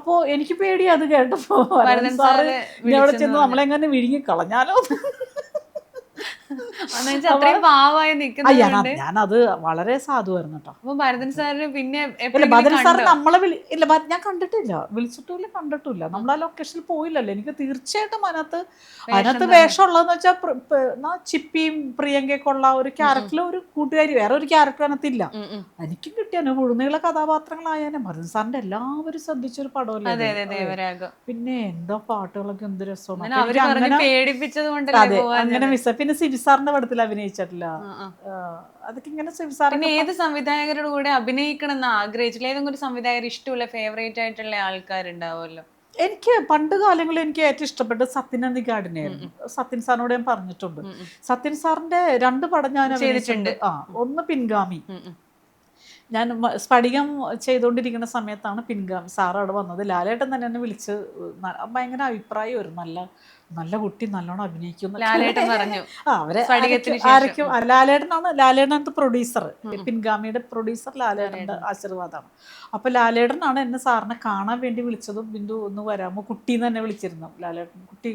അപ്പോൾ എനിക്ക് പേടി അത് കേട്ടപ്പോ ഭരതൻ സാറ് സാറ് ഇനി അവിടെ ചെന്ന് നമ്മളെങ്ങനെ വിഴുങ്ങി കളഞ്ഞാലോ. അത്രയും പാവമായി നിൽക്കുന്നത്. ഞാനത് വളരെ സാധുവായിരുന്നു കേട്ടോ. അപ്പൊ ഭരതൻ സാറിന് പിന്നെ ഇല്ല, ഭദ്രൻ സാർ നമ്മളെ ഇല്ല, ഞാൻ കണ്ടിട്ടില്ല, വിളിച്ചിട്ടില്ല, കണ്ടിട്ടില്ല. നമ്മൾ ആ ലൊക്കേഷനിൽ പോയില്ലല്ലോ. എനിക്ക് തീർച്ചയായിട്ടും അതിനകത്ത് വേഷം ഉള്ളതെന്ന് വെച്ചാൽ ചിപ്പിയും പ്രിയങ്കയൊക്കെ ഉള്ള ഒരു ക്യാരക്ടറിൽ ഒരു കൂട്ടുകാരി, വേറെ ഒരു ക്യാരക്ടർ അതിനകത്തില്ല. എനിക്കും കിട്ടിയാണ് മുഴുനീള കഥാപാത്രങ്ങളായാലും ഭരതൻ സാറിന്റെ എല്ലാവരും ശ്രദ്ധിച്ചൊരു പടമല്ലേ. പിന്നെ എന്താ പാട്ടുകളൊക്കെ എന്ത് രസമാണ്. അതെ, അങ്ങനെ മിസ്. പിന്നെ സിബിസാറിന്റെ പടത്തിൽ അഭിനയിച്ചിട്ടില്ല. അതൊക്കെ ഇങ്ങനെ സിബിസാറിന്. ഏത് സംവിധായകരുടെ കൂടെ അഭിനയിക്കണം എന്ന് ആഗ്രഹിച്ചില്ല? ഏതെങ്കിലും ഒരു സംവിധായകർ ഇഷ്ടമുള്ള ഫേവറേറ്റ് ആയിട്ടുള്ള ആൾക്കാരുണ്ടാവുമല്ലോ? എനിക്ക് പണ്ട് കാലങ്ങളിൽ എനിക്ക് ഏറ്റവും ഇഷ്ടപ്പെട്ടത് സത്യൻ അന്തിക്കാടിനെയായിരുന്നു. സത്യൻ സാറിനോട് ഞാൻ പറഞ്ഞിട്ടുണ്ട്. സത്യൻ സാറിന്റെ 2 പടം ഞാൻ ചെയ്തിട്ടുണ്ട്. ഒന്ന് പിൻഗാമി. ഞാൻ സ്ഫടികം ചെയ്തുകൊണ്ടിരിക്കുന്ന സമയത്താണ് പിൻഗാമി സാർ അവിടെ വന്നത്. ലാലേട്ടൻ തന്നെ എന്നെ വിളിച്ച് ഭയങ്കര അഭിപ്രായമായിരുന്നു, നല്ല കുട്ടി നല്ലോണം അഭിനയിക്കുന്നു. ആരൊക്കെയും ലാലേട്ടനാണ്, ലാലേട്ടനകത്ത് പ്രൊഡ്യൂസർ, പിൻഗാമിയുടെ പ്രൊഡ്യൂസർ ലാലേട്ടൻ്റെ ആശീർവാദമാണ്. അപ്പോൾ ലാലേട്ടനാണ് എന്നെ സാറിനെ കാണാൻ വേണ്ടി വിളിച്ചതും ബിന്ദു ഒന്ന് വരാമോ കുട്ടീന്ന് തന്നെ വിളിച്ചിരുന്നു. ലാലേട്ടൻ കുട്ടി